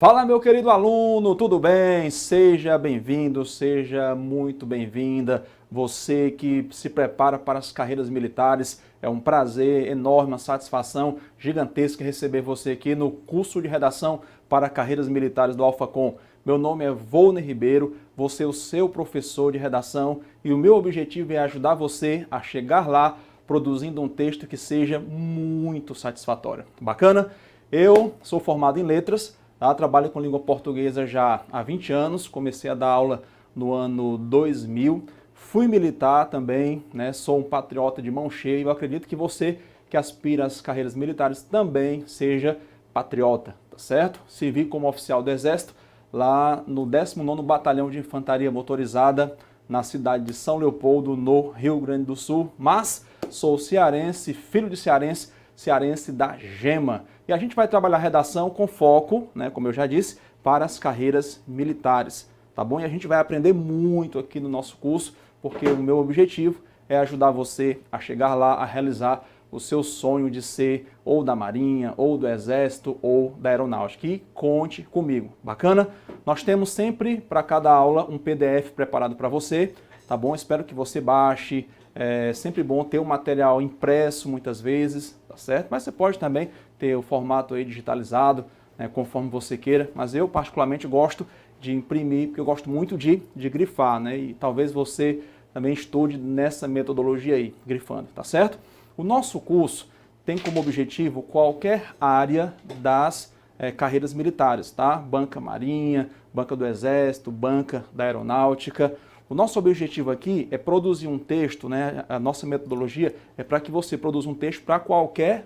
Fala, meu querido aluno, tudo bem? Seja bem-vindo, seja muito bem-vinda. Você que se prepara para as carreiras militares, é um prazer enorme, uma satisfação gigantesca receber você aqui no curso de redação para carreiras militares do Alfacom. Meu nome é Volner Ribeiro, vou ser o seu professor de redação e o meu objetivo é ajudar você a chegar lá produzindo um texto que seja muito satisfatório. Bacana? Eu sou formado em letras. Trabalho com língua portuguesa já há 20 anos, comecei a dar aula no ano 2000, fui militar também, né? Sou um patriota de mão cheia e eu acredito que você que aspira às carreiras militares também seja patriota, tá certo? Servi como oficial do Exército lá no 19º Batalhão de Infantaria Motorizada na cidade de São Leopoldo, no Rio Grande do Sul, mas sou cearense, filho de cearense da Gema. E a gente vai trabalhar redação com foco, né, como eu já disse, para as carreiras militares, tá bom? E a gente vai aprender muito aqui no nosso curso, porque o meu objetivo é ajudar você a chegar lá, a realizar o seu sonho de ser ou da Marinha, ou do Exército, ou da Aeronáutica. E conte comigo, bacana? Nós temos sempre, para cada aula, um PDF preparado para você, tá bom? Espero que você baixe. É sempre bom ter o material impresso muitas vezes, tá certo? Mas você pode também ter o formato aí digitalizado, né, conforme você queira. Mas eu particularmente gosto de imprimir, porque eu gosto muito de grifar, né? E talvez você também estude nessa metodologia aí, grifando, tá certo? O nosso curso tem como objetivo qualquer área das carreiras militares, tá? Banca Marinha, banca do Exército, banca da Aeronáutica. O nosso objetivo aqui é produzir um texto, né? A nossa metodologia é para que você produza um texto para qualquer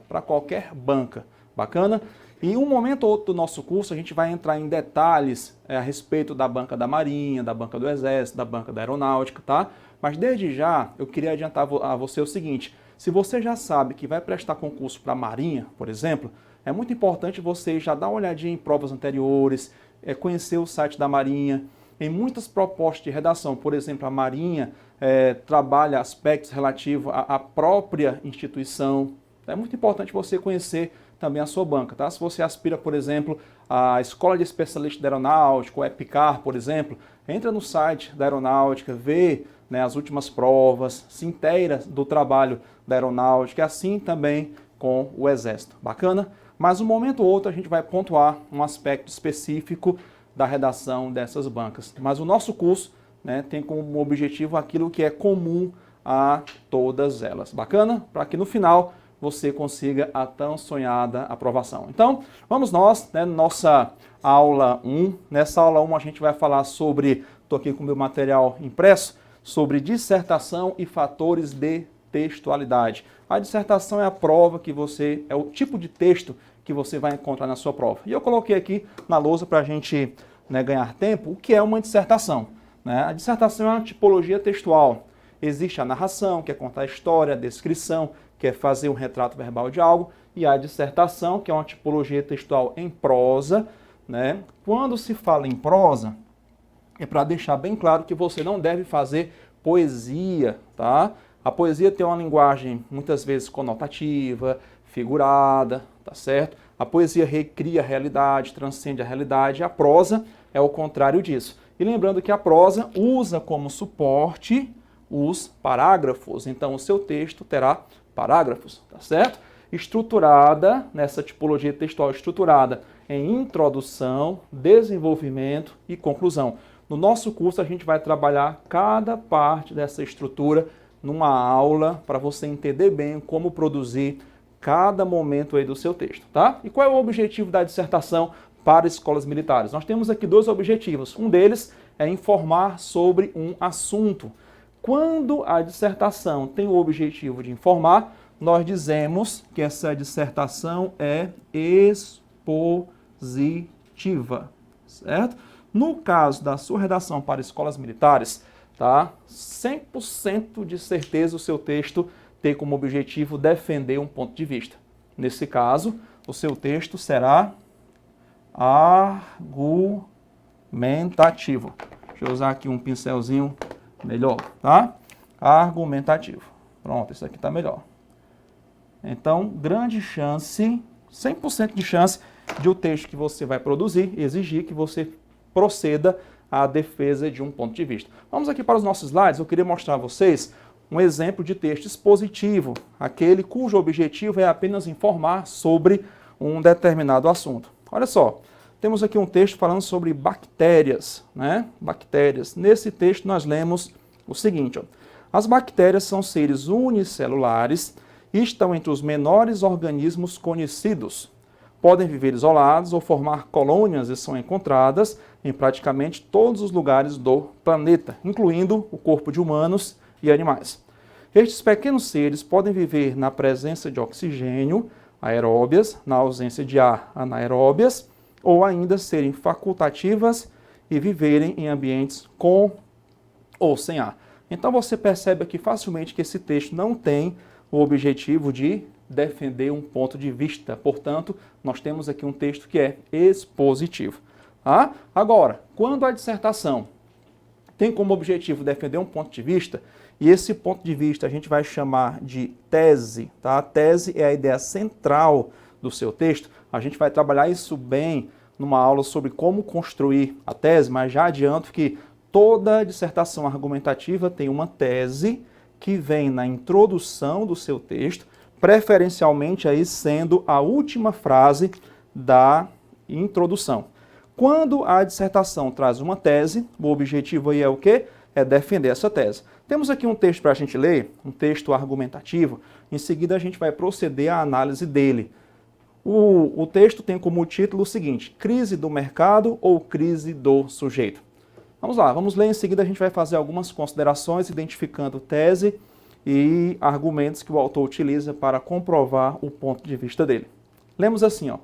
banca. Bacana? E em um momento ou outro do nosso curso a gente vai entrar em detalhes a respeito da banca da Marinha, da banca do Exército, da banca da Aeronáutica, tá? Mas desde já eu queria adiantar a você o seguinte: se você já sabe que vai prestar concurso para a Marinha, por exemplo, é muito importante você já dar uma olhadinha em provas anteriores, conhecer o site da Marinha. Em muitas propostas de redação, por exemplo, a Marinha trabalha aspectos relativos à própria instituição. É muito importante você conhecer também a sua banca, tá? Se você aspira, por exemplo, à Escola de Especialista da Aeronáutica, ou EPICAR, por exemplo, entra no site da Aeronáutica, vê, né, as últimas provas, se inteira do trabalho da Aeronáutica, e assim também com o Exército. Bacana? Mas um momento ou outro a gente vai pontuar um aspecto específico da redação dessas bancas. Mas o nosso curso, né, tem como objetivo aquilo que é comum a todas elas. Bacana? Para que no final você consiga a tão sonhada aprovação. Então, vamos nós, né, nossa aula 1. Nessa aula 1 a gente vai falar sobre, estou aqui com o meu material impresso, sobre dissertação e fatores de textualidade. A dissertação é a prova que você, é o tipo de texto que você vai encontrar na sua prova. E eu coloquei aqui na lousa para a gente, né, ganhar tempo, o que é uma dissertação. Né? A dissertação é uma tipologia textual. Existe a narração, que é contar a história, a descrição, que é fazer um retrato verbal de algo, e a dissertação, que é uma tipologia textual em prosa. Né? Quando se fala em prosa, é para deixar bem claro que você não deve fazer poesia, tá? A poesia tem uma linguagem muitas vezes conotativa, figurada, tá certo? A poesia recria a realidade, transcende a realidade, a prosa é o contrário disso. E lembrando que a prosa usa como suporte os parágrafos, então o seu texto terá parágrafos, tá certo? Estruturada, nessa tipologia textual estruturada em introdução, desenvolvimento e conclusão. No nosso curso a gente vai trabalhar cada parte dessa estrutura numa aula para você entender bem como produzir cada momento aí do seu texto, tá? E qual é o objetivo da dissertação para escolas militares? Nós temos aqui dois objetivos. Um deles é informar sobre um assunto. Quando a dissertação tem o objetivo de informar, nós dizemos que essa dissertação é expositiva, certo? No caso da sua redação para escolas militares, tá? 100% de certeza o seu texto tem como objetivo defender um ponto de vista. Nesse caso, o seu texto será argumentativo. Deixa eu usar aqui um pincelzinho melhor, tá? Argumentativo. Pronto, isso aqui está melhor. Então, grande chance, 100% de chance de o texto que você vai produzir exigir que você proceda à defesa de um ponto de vista. Vamos aqui para os nossos slides. Eu queria mostrar a vocês um exemplo de texto expositivo, aquele cujo objetivo é apenas informar sobre um determinado assunto. Olha só, temos aqui um texto falando sobre bactérias, né? Bactérias. Nesse texto nós lemos o seguinte, ó. As bactérias são seres unicelulares e estão entre os menores organismos conhecidos. Podem viver isolados ou formar colônias e são encontradas em praticamente todos os lugares do planeta, incluindo o corpo de humanos e animais. Estes pequenos seres podem viver na presença de oxigênio, aeróbias, na ausência de ar, anaeróbias, ou ainda serem facultativas e viverem em ambientes com ou sem ar. Então você percebe aqui facilmente que esse texto não tem o objetivo de defender um ponto de vista. Portanto, nós temos aqui um texto que é expositivo. Tá? Agora, quando a dissertação tem como objetivo defender um ponto de vista, e esse ponto de vista a gente vai chamar de tese, tá? A tese é a ideia central do seu texto. A gente vai trabalhar isso bem numa aula sobre como construir a tese, mas já adianto que toda dissertação argumentativa tem uma tese que vem na introdução do seu texto, preferencialmente aí sendo a última frase da introdução. Quando a dissertação traz uma tese, o objetivo aí é o quê? É defender essa tese. Temos aqui um texto para a gente ler, um texto argumentativo. Em seguida a gente vai proceder à análise dele. O texto tem como título o seguinte: crise do mercado ou crise do sujeito? Vamos lá, vamos ler. Em seguida a gente vai fazer algumas considerações identificando tese e argumentos que o autor utiliza para comprovar o ponto de vista dele. Lemos assim, ó.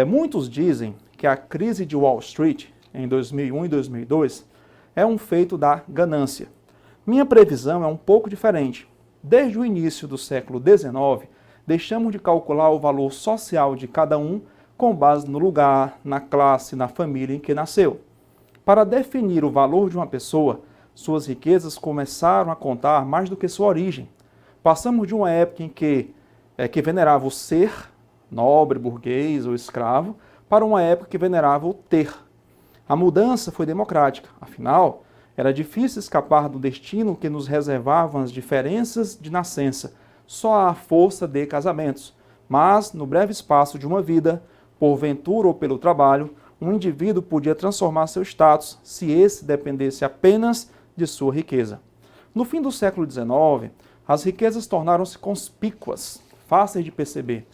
Muitos dizem que a crise de Wall Street em 2001 e 2002 é um feito da ganância. Minha previsão é um pouco diferente. Desde o início do século XIX, deixamos de calcular o valor social de cada um com base no lugar, na classe, na família em que nasceu. Para definir o valor de uma pessoa, suas riquezas começaram a contar mais do que sua origem. Passamos de uma época em que venerava o ser, nobre, burguês ou escravo, para uma época que venerava o ter. A mudança foi democrática, afinal, era difícil escapar do destino que nos reservavam as diferenças de nascença, só à força de casamentos. Mas, no breve espaço de uma vida, por ventura ou pelo trabalho, um indivíduo podia transformar seu status se esse dependesse apenas de sua riqueza. No fim do século XIX, as riquezas tornaram-se conspícuas, fáceis de perceber.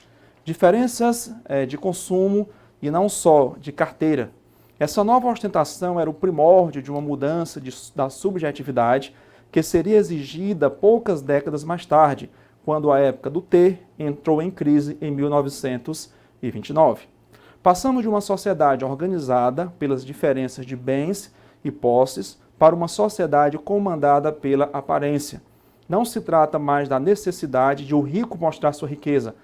Diferenças de consumo e não só de carteira. Essa nova ostentação era o primórdio de uma mudança da subjetividade que seria exigida poucas décadas mais tarde, quando a época do ter entrou em crise em 1929. Passamos de uma sociedade organizada pelas diferenças de bens e posses para uma sociedade comandada pela aparência. Não se trata mais da necessidade de o rico mostrar sua riqueza.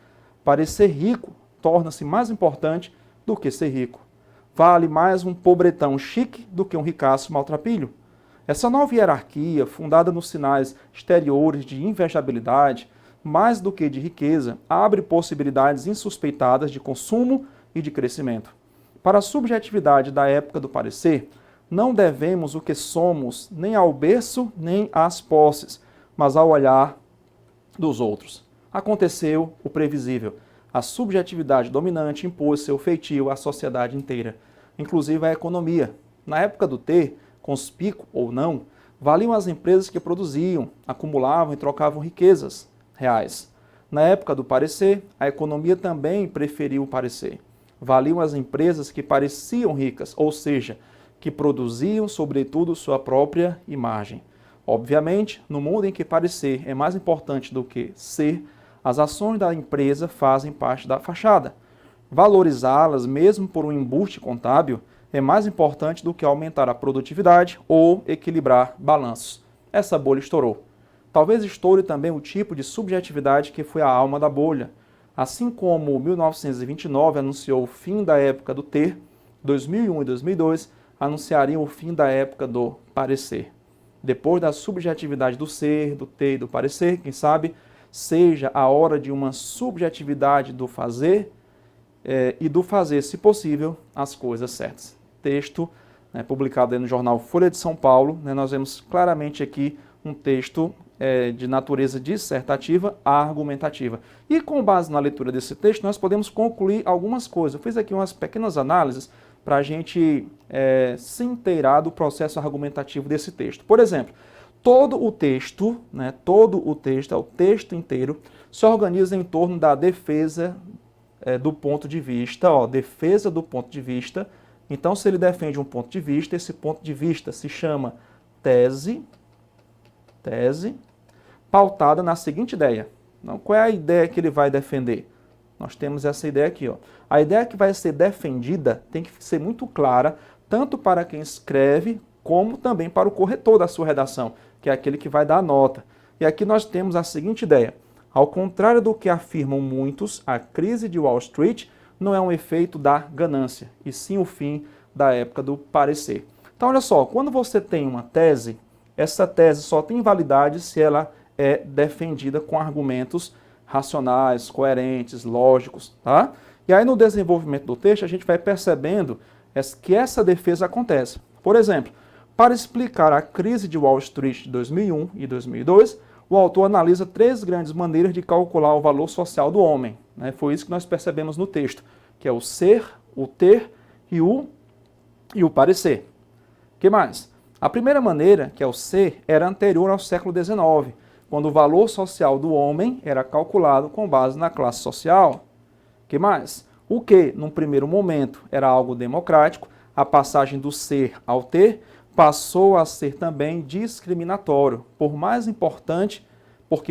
Parecer rico torna-se mais importante do que ser rico. Vale mais um pobretão chique do que um ricaço maltrapilho. Essa nova hierarquia, fundada nos sinais exteriores de invejabilidade, mais do que de riqueza, abre possibilidades insuspeitadas de consumo e de crescimento. Para a subjetividade da época do parecer, não devemos o que somos nem ao berço nem às posses, mas ao olhar dos outros. Aconteceu o previsível. A subjetividade dominante impôs seu feitio à sociedade inteira, inclusive à economia. Na época do ter, conspícuo ou não, valiam as empresas que produziam, acumulavam e trocavam riquezas reais. Na época do parecer, a economia também preferiu o parecer. Valiam as empresas que pareciam ricas, ou seja, que produziam, sobretudo, sua própria imagem. Obviamente, no mundo em que parecer é mais importante do que ser, as ações da empresa fazem parte da fachada. Valorizá-las, mesmo por um embuste contábil, é mais importante do que aumentar a produtividade ou equilibrar balanços. Essa bolha estourou. Talvez estoure também o tipo de subjetividade que foi a alma da bolha. Assim como 1929 anunciou o fim da época do ter, 2001 e 2002 anunciariam o fim da época do parecer. Depois da subjetividade do ser, do ter e do parecer, quem sabe, seja a hora de uma subjetividade do fazer e do fazer, se possível, as coisas certas. Texto publicado aí no jornal Folha de São Paulo, nós vemos claramente aqui um texto de natureza dissertativa a argumentativa. E com base na leitura desse texto, nós podemos concluir algumas coisas. Eu fiz aqui umas pequenas análises para a gente se inteirar do processo argumentativo desse texto. Por exemplo, todo o texto, é o texto inteiro, se organiza em torno da defesa do ponto de vista, defesa do ponto de vista. Então, se ele defende um ponto de vista, esse ponto de vista se chama tese, pautada na seguinte ideia. Então, qual é a ideia que ele vai defender? Nós temos essa ideia aqui. A ideia que vai ser defendida tem que ser muito clara, tanto para quem escreve, como também para o corretor da sua redação, que é aquele que vai dar a nota. E aqui nós temos a seguinte ideia. Ao contrário do que afirmam muitos, a crise de Wall Street não é um efeito da ganância, e sim o fim da época do parecer. Então, olha só, quando você tem uma tese, essa tese só tem validade se ela é defendida com argumentos racionais, coerentes, lógicos, tá? E aí, no desenvolvimento do texto, a gente vai percebendo que essa defesa acontece. Por exemplo, para explicar a crise de Wall Street de 2001 e 2002, o autor analisa 3 grandes maneiras de calcular o valor social do homem. Foi isso que nós percebemos no texto, que é o ser, o ter e o parecer. O que mais? A primeira maneira, que é o ser, era anterior ao século XIX, quando o valor social do homem era calculado com base na classe social. O que mais? O que, num primeiro momento, era algo democrático, a passagem do ser ao ter, passou a ser também discriminatório, porque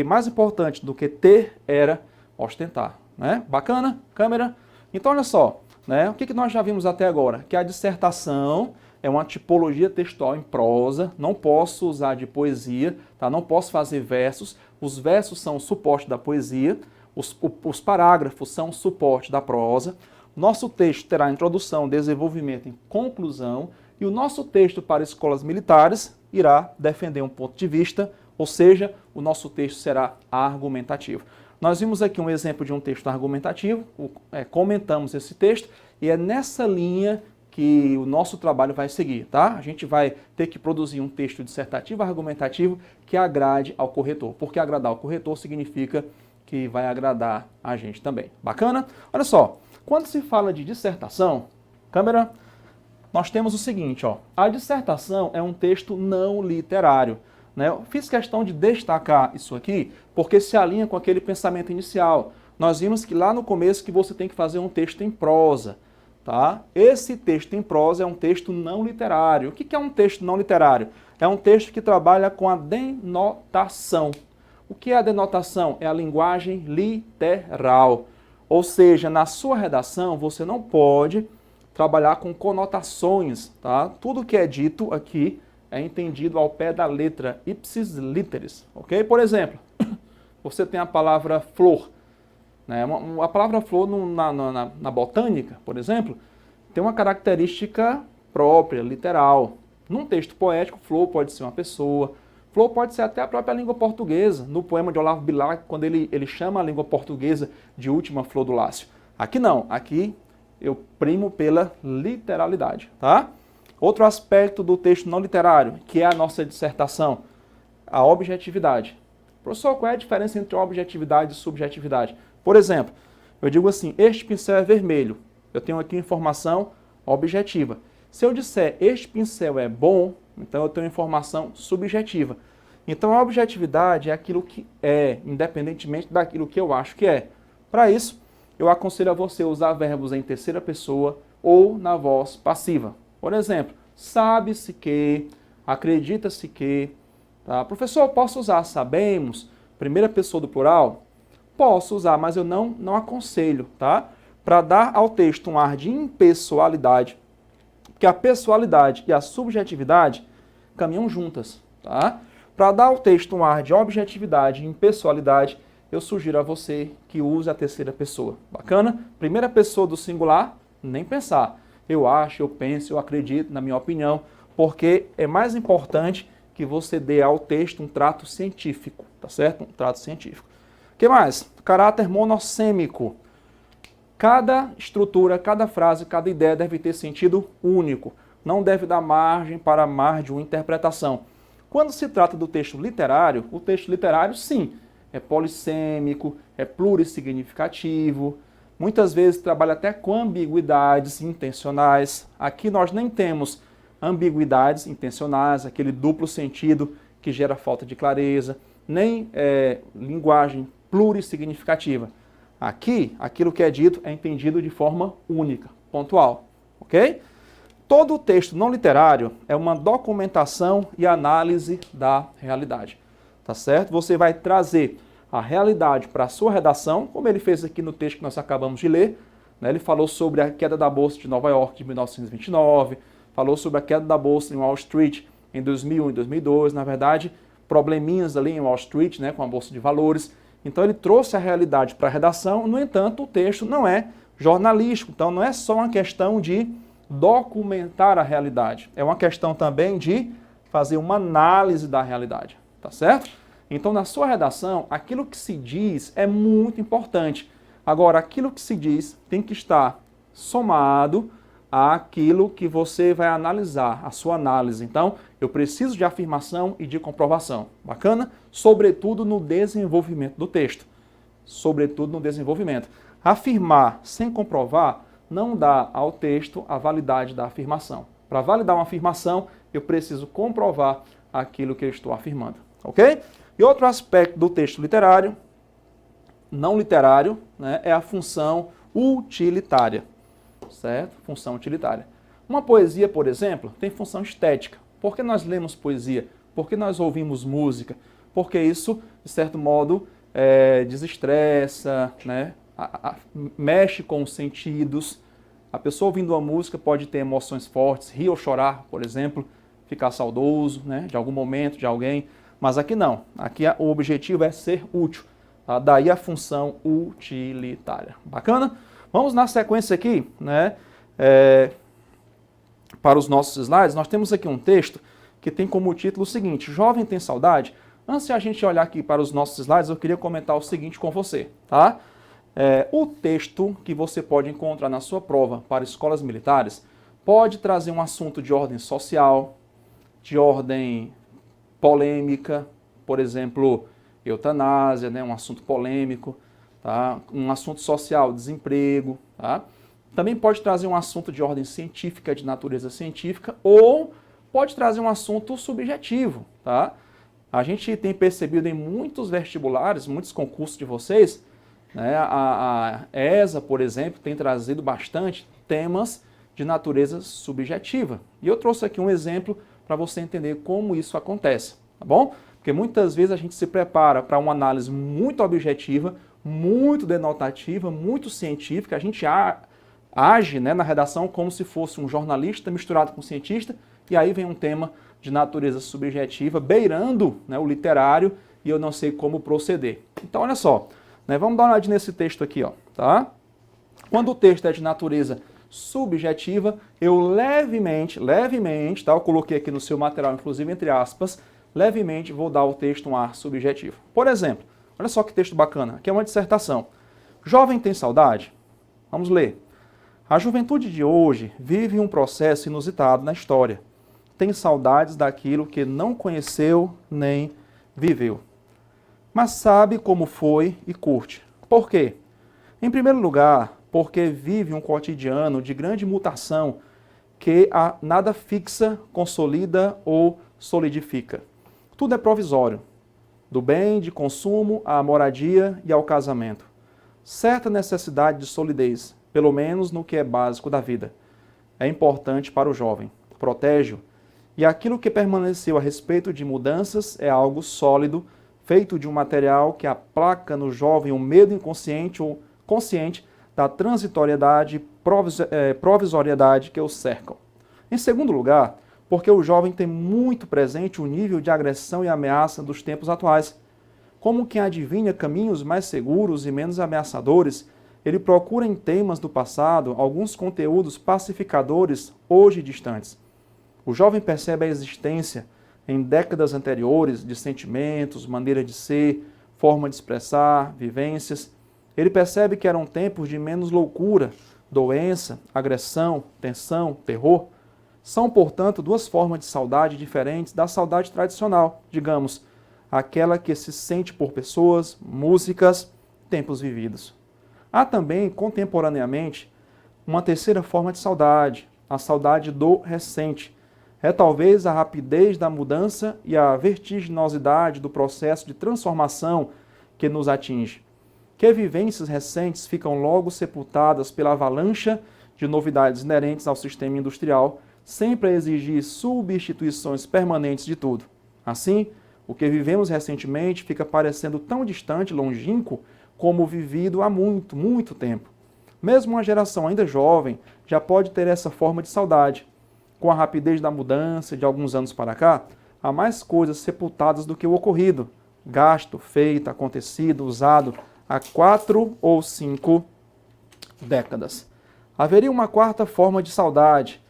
mais importante do que ter era ostentar. Bacana? Câmera? Então, olha só, o que nós já vimos até agora? Que a dissertação é uma tipologia textual em prosa, não posso usar de poesia, tá? Não posso fazer versos, os versos são o suporte da poesia, os parágrafos são o suporte da prosa, nosso texto terá introdução, desenvolvimento e conclusão, e o nosso texto para escolas militares irá defender um ponto de vista, ou seja, o nosso texto será argumentativo. Nós vimos aqui um exemplo de um texto argumentativo, comentamos esse texto, e é nessa linha que o nosso trabalho vai seguir, tá? A gente vai ter que produzir um texto dissertativo argumentativo que agrade ao corretor, porque agradar ao corretor significa que vai agradar a gente também. Bacana? Olha só, quando se fala de dissertação, câmera, nós temos o seguinte, a dissertação é um texto não literário. Eu fiz questão de destacar isso aqui, porque se alinha com aquele pensamento inicial. Nós vimos que lá no começo que você tem que fazer um texto em prosa. Tá? Esse texto em prosa é um texto não literário. O que é um texto não literário? É um texto que trabalha com a denotação. O que é a denotação? É a linguagem literal. Ou seja, na sua redação você não pode trabalhar com conotações. Tá? Tudo que é dito aqui é entendido ao pé da letra, ipsis literis. Ok? Por exemplo, você tem a palavra flor. A palavra flor na botânica, por exemplo, tem uma característica própria, literal. Num texto poético, flor pode ser uma pessoa, flor pode ser até a própria língua portuguesa. No poema de Olavo Bilac, quando ele chama a língua portuguesa de última flor do Lácio. Aqui não, aqui eu primo pela literalidade. Tá? Outro aspecto do texto não literário, que é a nossa dissertação, a objetividade. Professor, qual é a diferença entre objetividade e subjetividade? Por exemplo, eu digo assim, este pincel é vermelho. Eu tenho aqui informação objetiva. Se eu disser este pincel é bom, então eu tenho informação subjetiva. Então a objetividade é aquilo que é, independentemente daquilo que eu acho que é. Para isso, eu aconselho a você usar verbos em terceira pessoa ou na voz passiva. Por exemplo, sabe-se que, acredita-se que. Tá? Professor, eu posso usar sabemos, primeira pessoa do plural? Posso usar, mas eu não aconselho, tá? Para dar ao texto um ar de impessoalidade, porque a pessoalidade e a subjetividade caminham juntas, tá? Para dar ao texto um ar de objetividade e impessoalidade, eu sugiro a você que use a terceira pessoa. Bacana? Primeira pessoa do singular, nem pensar. Eu acho, eu penso, eu acredito, na minha opinião, porque é mais importante que você dê ao texto um trato científico, tá certo? Um trato científico. O que mais? Caráter monossêmico. Cada estrutura, cada frase, cada ideia deve ter sentido único. Não deve dar margem para mais de uma interpretação. Quando se trata do texto literário, o texto literário, sim, é polissêmico, é plurissignificativo, muitas vezes trabalha até com ambiguidades intencionais. Aqui nós nem temos ambiguidades intencionais, aquele duplo sentido que gera falta de clareza, nem linguagem plurissignificativa. Aqui, aquilo que é dito é entendido de forma única, pontual, ok? Todo o texto não literário é uma documentação e análise da realidade, tá certo? Você vai trazer a realidade para a sua redação, como ele fez aqui no texto que nós acabamos de ler, né? Ele falou sobre a queda da Bolsa de Nova York de 1929, falou sobre a queda da Bolsa em Wall Street em 2001 e 2002, na verdade, probleminhas ali em Wall Street, né, com a Bolsa de Valores. Então ele trouxe a realidade para a redação, no entanto, o texto não é jornalístico, então não é só uma questão de documentar a realidade, é uma questão também de fazer uma análise da realidade, tá certo? Então na sua redação, aquilo que se diz é muito importante. Agora, aquilo que se diz tem que estar somado àquilo que você vai analisar, a sua análise. Então, eu preciso de afirmação e de comprovação. Bacana? Sobretudo no desenvolvimento do texto. Sobretudo no desenvolvimento. Afirmar sem comprovar não dá ao texto a validade da afirmação. Para validar uma afirmação, eu preciso comprovar aquilo que eu estou afirmando. Ok? E outro aspecto do texto literário, não literário, né, é a função utilitária. Certo? Função utilitária. Uma poesia, por exemplo, tem função estética. Por que nós lemos poesia? Por que nós ouvimos música? Porque isso, de certo modo, desestressa, né? Mexe com os sentidos. A pessoa ouvindo uma música pode ter emoções fortes, rir ou chorar, por exemplo, ficar saudoso, né, de algum momento, de alguém. Mas aqui não. Aqui o objetivo é ser útil. Tá? Daí a função utilitária. Bacana? Vamos na sequência aqui, né, para os nossos slides. Nós temos aqui um texto que tem como título o seguinte: Jovem tem saudade? Antes de a gente olhar aqui para os nossos slides, eu queria comentar o seguinte com você, tá? O texto que você pode encontrar na sua prova para escolas militares pode trazer um assunto de ordem social, de ordem polêmica, por exemplo, eutanásia, né, um assunto polêmico, tá? Um assunto social, desemprego, tá? Também pode trazer um assunto de ordem científica, de natureza científica, ou pode trazer um assunto subjetivo, tá? A gente tem percebido em muitos vestibulares, muitos concursos de vocês, né, a ESA, por exemplo, tem trazido bastante temas de natureza subjetiva. E eu trouxe aqui um exemplo para você entender como isso acontece, tá bom? Porque muitas vezes a gente se prepara para uma análise muito objetiva, muito denotativa, muito científica, a gente age, né, na redação como se fosse um jornalista misturado com um cientista, e aí vem um tema de natureza subjetiva, beirando, né, o literário, e eu não sei como proceder. Então, olha só, né, vamos dar uma olhadinha nesse texto aqui, ó, tá? Quando o texto é de natureza subjetiva, eu levemente, tá? Eu coloquei aqui no seu material, inclusive entre aspas, levemente vou dar ao texto um ar subjetivo. Por exemplo, olha só que texto bacana, aqui é uma dissertação. Jovem tem saudade? Vamos ler. A juventude de hoje vive um processo inusitado na história. Tem saudades daquilo que não conheceu nem viveu. Mas sabe como foi e curte. Por quê? Em primeiro lugar, porque vive um cotidiano de grande mutação que a nada fixa, consolida ou solidifica. Tudo é provisório, do bem de consumo à moradia e ao casamento. Certa necessidade de solidez, pelo menos no que é básico da vida, é importante para o jovem, protege-o, e aquilo que permaneceu a respeito de mudanças é algo sólido, feito de um material que aplaca no jovem o medo inconsciente ou consciente da transitoriedade e provisoriedade que o cercam. Em segundo lugar, porque o jovem tem muito presente o nível de agressão e ameaça dos tempos atuais. Como quem adivinha caminhos mais seguros e menos ameaçadores, ele procura em temas do passado alguns conteúdos pacificadores hoje distantes. O jovem percebe a existência, em décadas anteriores, de sentimentos, maneira de ser, forma de expressar, vivências. Ele percebe que eram tempos de menos loucura, doença, agressão, tensão, terror. São, portanto, duas formas de saudade diferentes da saudade tradicional, digamos, aquela que se sente por pessoas, músicas, tempos vividos. Há também, contemporaneamente, uma terceira forma de saudade, a saudade do recente. É talvez a rapidez da mudança e a vertiginosidade do processo de transformação que nos atinge. Que vivências recentes ficam logo sepultadas pela avalanche de novidades inerentes ao sistema industrial, sempre a exigir substituições permanentes de tudo. Assim, o que vivemos recentemente fica parecendo tão distante, longínquo, como vivido há muito, muito tempo. Mesmo uma geração ainda jovem já pode ter essa forma de saudade. Com a rapidez da mudança de alguns anos para cá, há mais coisas sepultadas do que o ocorrido, gasto, feito, acontecido, usado há 4 ou 5 décadas. Haveria uma quarta forma de saudade,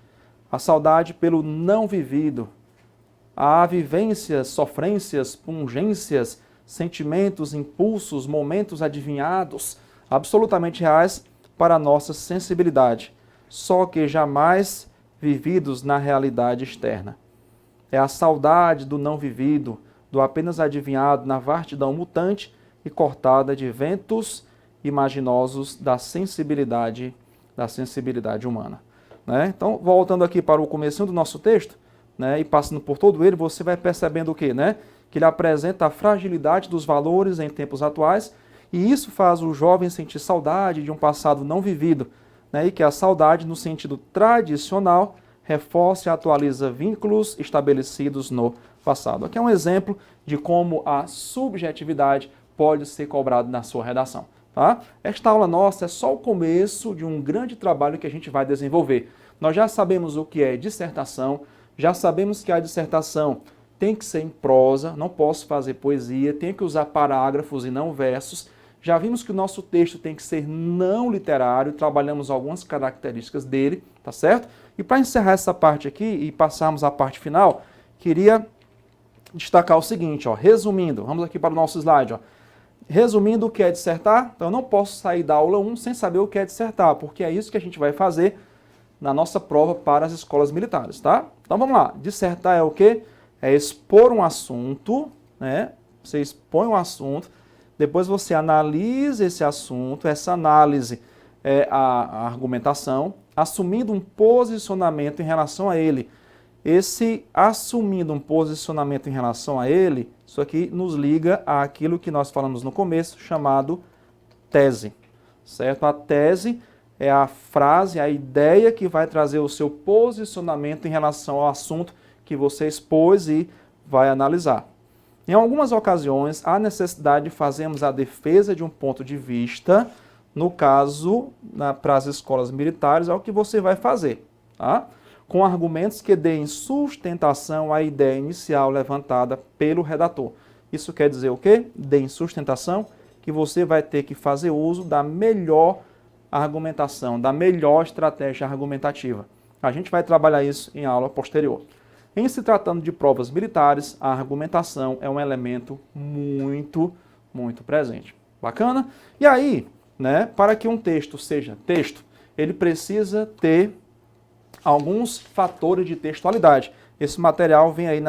a saudade pelo não vivido. Há vivências, sofrências, pungências, sentimentos, impulsos, momentos adivinhados, absolutamente reais para a nossa sensibilidade, só que jamais vividos na realidade externa. É a saudade do não vivido, do apenas adivinhado na vastidão mutante e cortada de ventos imaginosos da sensibilidade humana. Né? Então, voltando aqui para o comecinho do nosso texto, né, e passando por todo ele, você vai percebendo o quê? Né? Que ele apresenta a fragilidade dos valores em tempos atuais, e isso faz o jovem sentir saudade de um passado não vivido, né, e que a saudade, no sentido tradicional, reforça e atualiza vínculos estabelecidos no passado. Aqui é um exemplo de como a subjetividade pode ser cobrada na sua redação. Tá? Esta aula nossa é só o começo de um grande trabalho que a gente vai desenvolver. Nós já sabemos o que é dissertação, já sabemos que a dissertação tem que ser em prosa, não posso fazer poesia, tem que usar parágrafos e não versos. Já vimos que o nosso texto tem que ser não literário, trabalhamos algumas características dele, tá certo? E para encerrar essa parte aqui e passarmos à parte final, queria destacar o seguinte, ó, resumindo, vamos aqui para o nosso slide, ó. Resumindo o que é dissertar, então eu não posso sair da aula 1 sem saber o que é dissertar, porque é isso que a gente vai fazer na nossa prova para as escolas militares, tá? Então vamos lá, dissertar é o quê? É expor um assunto, né? Você expõe um assunto, depois você analisa esse assunto, essa análise é a argumentação, assumindo um posicionamento em relação a ele. Esse assumindo um posicionamento em relação a ele, isso aqui nos liga àquilo que nós falamos no começo, chamado tese, certo? A tese é a frase, a ideia que vai trazer o seu posicionamento em relação ao assunto que você expôs e vai analisar. Em algumas ocasiões, há necessidade de fazermos a defesa de um ponto de vista, no caso, para as escolas militares, é o que você vai fazer, tá? Com argumentos que deem sustentação à ideia inicial levantada pelo redator. Isso quer dizer o quê? Deem sustentação, que você vai ter que fazer uso da melhor argumentação, da melhor estratégia argumentativa. A gente vai trabalhar isso em aula posterior. Em se tratando de provas militares, a argumentação é um elemento muito, muito presente. Bacana? E aí, né, para que um texto seja texto, ele precisa ter alguns fatores de textualidade. Esse material vem aí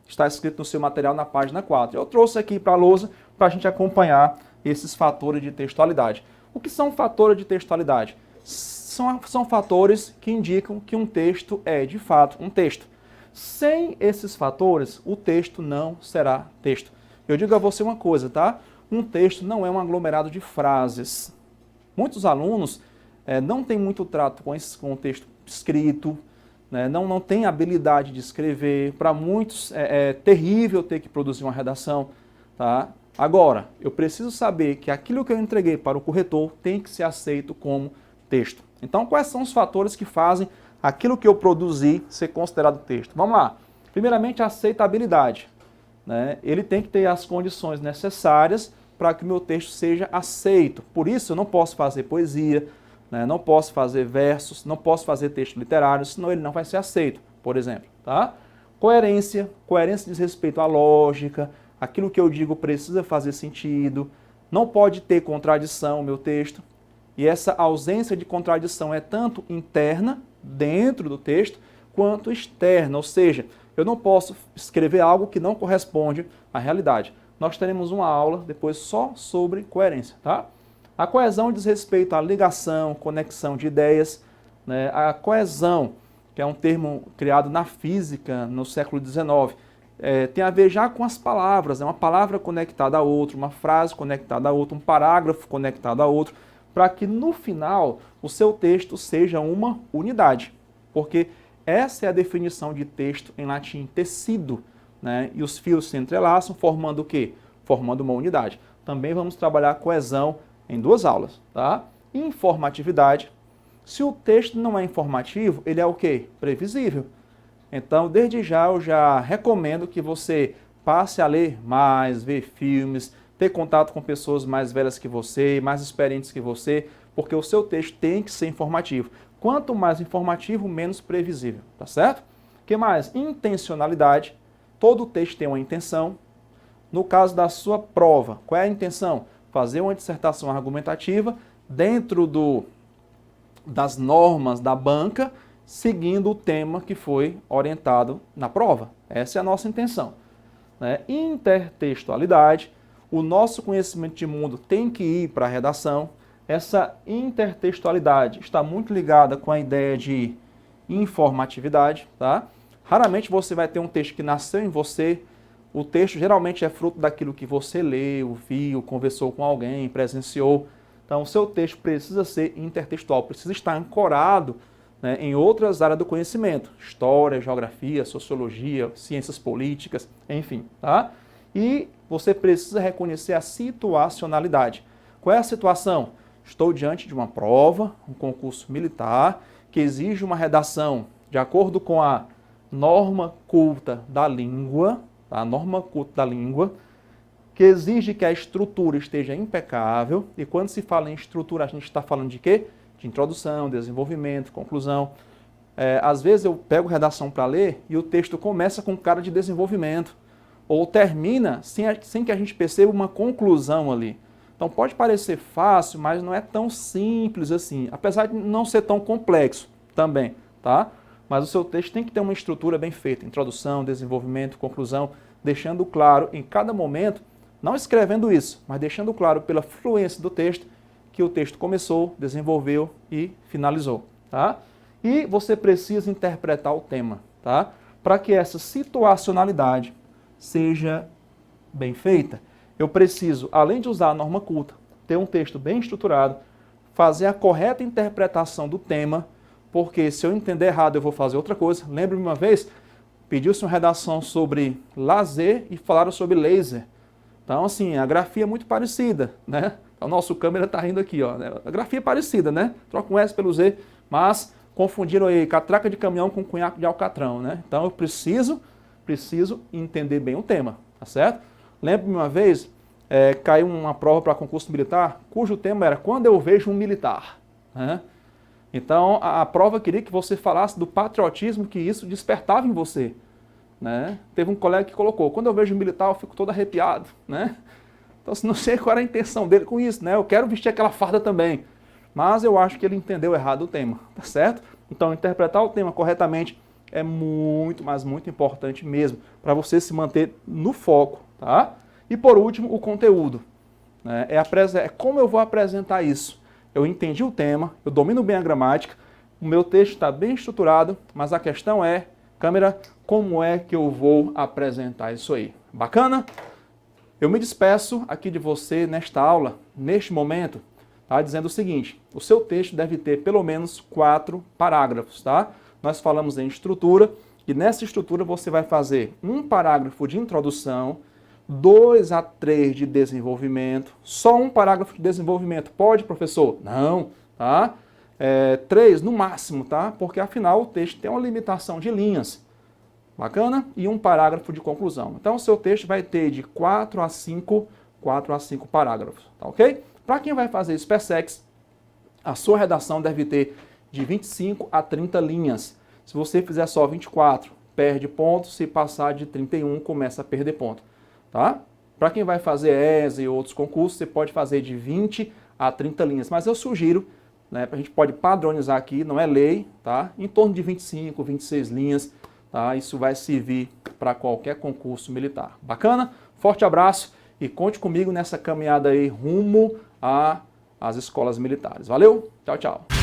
está escrito no seu material na página 4. Eu trouxe aqui para a lousa para a gente acompanhar esses fatores de textualidade. O que são fatores de textualidade? São fatores que indicam que um texto é, de fato, um texto. Sem esses fatores, o texto não será texto. Eu digo a você uma coisa, tá? Um texto não é um aglomerado de frases. Muitos alunos não têm muito trato com o texto escrito, né? não tem habilidade de escrever. Para muitos é terrível ter que produzir uma redação. Tá? Agora, eu preciso saber que aquilo que eu entreguei para o corretor tem que ser aceito como texto. Então, quais são os fatores que fazem aquilo que eu produzi ser considerado texto? Vamos lá. Primeiramente, a aceitabilidade. Né? Ele tem que ter as condições necessárias para que o meu texto seja aceito. Por isso, eu não posso fazer poesia, né? Não posso fazer versos, não posso fazer texto literário, senão ele não vai ser aceito, por exemplo. Tá? Coerência diz respeito à lógica, aquilo que eu digo precisa fazer sentido, Não pode ter contradição o meu texto. E essa ausência de contradição é tanto interna, dentro do texto, quanto externa. Ou seja, eu não posso escrever algo que não corresponde à realidade. Nós teremos uma aula depois só sobre coerência, tá? A coesão diz respeito à ligação, conexão de ideias, né? A coesão, que é um termo criado na física no século XIX, tem a ver já com as palavras, uma palavra conectada a outra, uma frase conectada a outra, um parágrafo conectado a outro, para que no final o seu texto seja uma unidade. Porque essa é a definição de texto em latim, tecido, né? E os fios se entrelaçam formando o quê? Formando uma unidade. Também vamos trabalhar coesão em 2 aulas, tá? Informatividade. Se o texto não é informativo, ele é o quê? Previsível. Então, desde já, eu já recomendo que você passe a ler mais, ver filmes, ter contato com pessoas mais velhas que você, mais experientes que você, porque o seu texto tem que ser informativo. Quanto mais informativo, menos previsível, tá certo? O que mais? Intencionalidade. Todo texto tem uma intenção. No caso da sua prova, qual é a intenção? Fazer uma dissertação argumentativa dentro das normas da banca, seguindo o tema que foi orientado na prova. Essa é a nossa intenção, né? Intertextualidade. O nosso conhecimento de mundo tem que ir para a redação. Essa intertextualidade está muito ligada com a ideia de informatividade, tá? Raramente você vai ter um texto que nasceu em você. O texto geralmente é fruto daquilo que você leu, viu, conversou com alguém, presenciou. Então, o seu texto precisa ser intertextual, precisa estar ancorado, né, em outras áreas do conhecimento. História, geografia, sociologia, ciências políticas, enfim, tá? E você precisa reconhecer a situacionalidade. Qual é a situação? Estou diante de uma prova, um concurso militar, que exige uma redação de acordo com a norma culta da língua, tá? A norma culta da língua, que exige que a estrutura esteja impecável. E quando se fala em estrutura, a gente está falando de quê? De introdução, desenvolvimento, conclusão. Às vezes eu pego redação para ler e o texto começa com cara de desenvolvimento, ou termina sem que a gente perceba uma conclusão ali. Então pode parecer fácil, mas não é tão simples assim, apesar de não ser tão complexo também, tá? Mas o seu texto tem que ter uma estrutura bem feita, introdução, desenvolvimento, conclusão, deixando claro em cada momento, não escrevendo isso, mas deixando claro pela fluência do texto, que o texto começou, desenvolveu e finalizou, tá? E você precisa interpretar o tema, tá? Para que essa situacionalidade seja bem feita, eu preciso, além de usar a norma culta, ter um texto bem estruturado, fazer a correta interpretação do tema, porque se eu entender errado eu vou fazer outra coisa. Lembro-me uma vez, pediu-se uma redação sobre lazer e falaram sobre laser. Então, assim, a grafia é muito parecida, né? O nosso câmera está rindo aqui, ó. A grafia é parecida, né? Troca um S pelo Z, mas confundiram aí catraca de caminhão com cunhaque de alcatrão, né? Então, eu preciso entender bem o tema, tá certo? Lembro-me uma vez, caiu uma prova para concurso militar, cujo tema era Quando eu vejo um militar, né? Então, a prova queria que você falasse do patriotismo que isso despertava em você, né? Teve um colega que colocou, quando eu vejo um militar eu fico todo arrepiado, né? Então, não sei qual era a intenção dele com isso, né? Eu quero vestir aquela farda também, mas eu acho que ele entendeu errado o tema, tá certo? Então, interpretar o tema corretamente é muito, mas muito importante mesmo, para você se manter no foco, tá? E por último, o conteúdo, né? É como eu vou apresentar isso. Eu entendi o tema, eu domino bem a gramática, o meu texto está bem estruturado, mas a questão é, câmera, como é que eu vou apresentar isso aí? Bacana? Eu me despeço aqui de você nesta aula, neste momento, tá? Dizendo o seguinte, o seu texto deve ter pelo menos 4 parágrafos, tá? Nós falamos em estrutura, e nessa estrutura você vai fazer um parágrafo de introdução, 2 a 3 de desenvolvimento, só um parágrafo de desenvolvimento. Pode, professor? Não, tá? 3 no máximo, tá? Porque afinal o texto tem uma limitação de linhas. Bacana? E um parágrafo de conclusão. Então o seu texto vai ter de 4 a 5 parágrafos, tá ok? Para quem vai fazer SpaceX, a sua redação deve ter de 25 a 30 linhas. Se você fizer só 24, perde ponto. Se passar de 31, começa a perder ponto. Tá? Para quem vai fazer ESA e outros concursos, você pode fazer de 20 a 30 linhas, mas eu sugiro, né, a gente pode padronizar aqui, não é lei, tá? Em torno de 25, 26 linhas, tá? Isso vai servir para qualquer concurso militar. Bacana? Forte abraço e conte comigo nessa caminhada aí rumo às escolas militares. Valeu? Tchau, tchau.